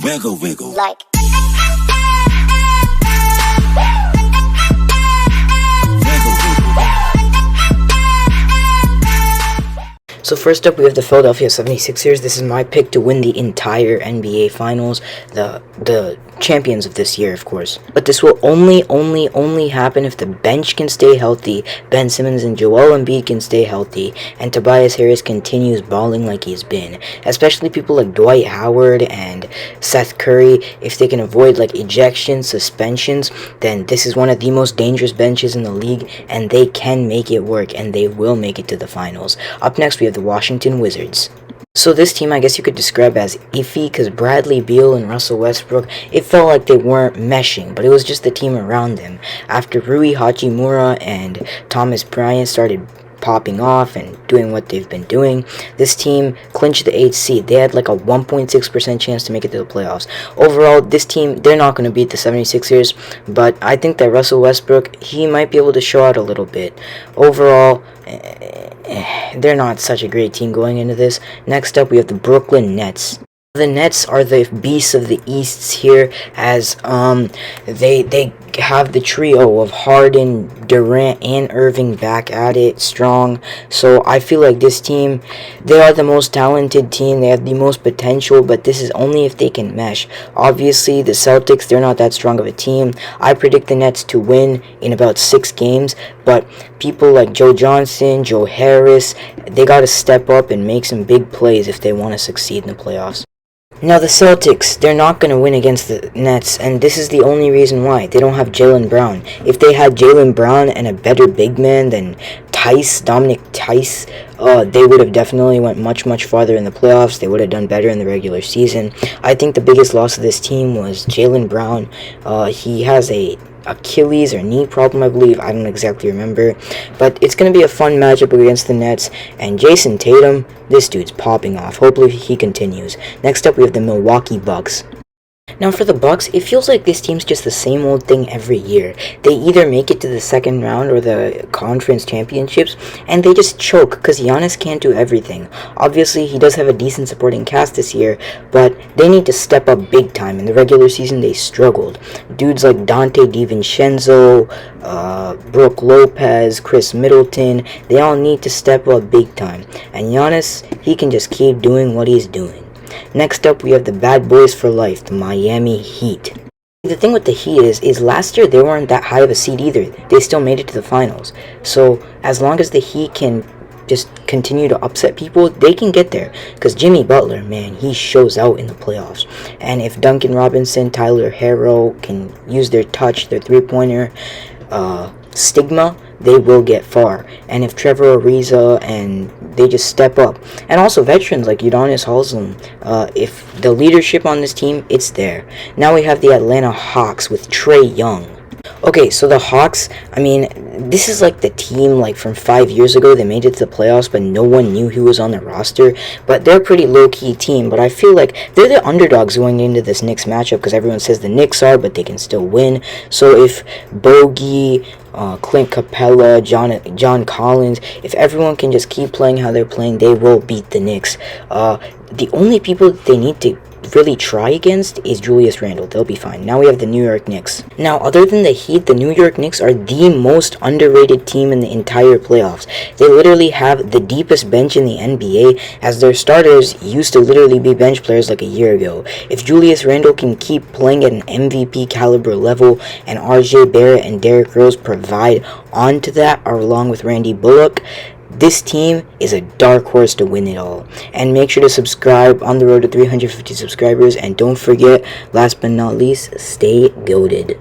Wiggle, wiggle. Like. So first up, we have the Philadelphia 76ers. This is my pick to win the entire NBA Finals, the champions of this year, of course. But this will only happen if the bench can stay healthy, Ben Simmons and Joel Embiid can stay healthy, and Tobias Harris continues balling like he's been. Especially people like Dwight Howard and Seth Curry. If they can avoid like ejections, suspensions, then this is one of the most dangerous benches in the league, and they can make it work, and they will make it to the finals. Up next, we have the Washington Wizards. So this team, I guess you could describe as iffy, because Bradley Beal and Russell Westbrook, it felt like they weren't meshing, but it was just the team around them. After Rui Hachimura and Thomas Bryant started popping off and doing what they've been doing, this team clinched the 8th seed. They had like a 1.6% chance to make it to the playoffs. Overall, this team, they're not going to beat the 76ers, but I think that Russell Westbrook, he might be able to show out a little bit. Overall, they're not such a great team going into this. Next up, we have the Brooklyn Nets. The Nets are the beasts of the East here, as they have the trio of Harden, Durant, and Irving back at it strong. So I feel like this team, they are the most talented team. They have the most potential, but this is only if they can mesh. Obviously, the Celtics, they're not that strong of a team. I predict the Nets to win in about 6 games, but people like Joe Johnson, Joe Harris, they got to step up and make some big plays if they want to succeed in the playoffs. Now, the Celtics, they're not going to win against the Nets, and this is the only reason why. They don't have Jaylen Brown. If they had Jaylen Brown and a better big man than Dominic Tice, they would have definitely went much farther in the playoffs. They would have done better in the regular season. I think the biggest loss of this team was Jaylen Brown. He has a Achilles or knee problem, I believe. I don't exactly remember, but it's going to be a fun matchup against the Nets. And Jason Tatum, this dude's popping off. Hopefully he continues. Next up, we have the Milwaukee Bucks. Now, for the Bucks, it feels like this team's just the same old thing every year. They either make it to the second round or the conference championships, and they just choke because Giannis can't do everything. Obviously, he does have a decent supporting cast this year, but they need to step up big time. In the regular season, they struggled. Dudes like Dante DiVincenzo, Brook Lopez, Chris Middleton, they all need to step up big time. And Giannis, he can just keep doing what he's doing. Next up, we have the bad boys for life, the Miami Heat. The thing with the Heat is last year they weren't that high of a seed either. They still made it to the finals. So as long as the Heat can just continue to upset people, they can get there. Because Jimmy Butler, man, he shows out in the playoffs. And if Duncan Robinson, Tyler Herro can use their touch, their three-pointer stigma, they will get far. And if Trevor Ariza and they just step up, and also veterans like Udonis Haslem, if the leadership on this team, it's there. Now we have the Atlanta Hawks with Trae Young. Okay, so the Hawks, I mean, this is like the team like from 5 years ago. They made it to the playoffs, but no one knew who was on the roster. But they're a pretty low-key team, but I feel like they're the underdogs going into this Knicks matchup because everyone says the Knicks are, but they can still win. So if Bogey, Clint Capella, John Collins, if everyone can just keep playing how they're playing, they will beat the Knicks. The only people that they need to really try against is Julius Randle. They'll be fine. Now we have the New York Knicks. Now, other than the Heat, the New York Knicks are the most underrated team in the entire playoffs. They literally have the deepest bench in the NBA, as their starters used to literally be bench players like a year ago. If Julius Randle can keep playing at an MVP caliber level, and RJ Barrett and Derrick Rose provide onto that, or along with Randy Bullock, this team is a dark horse to win it all. And make sure to subscribe on the road to 350 subscribers. And don't forget, last but not least, stay goated.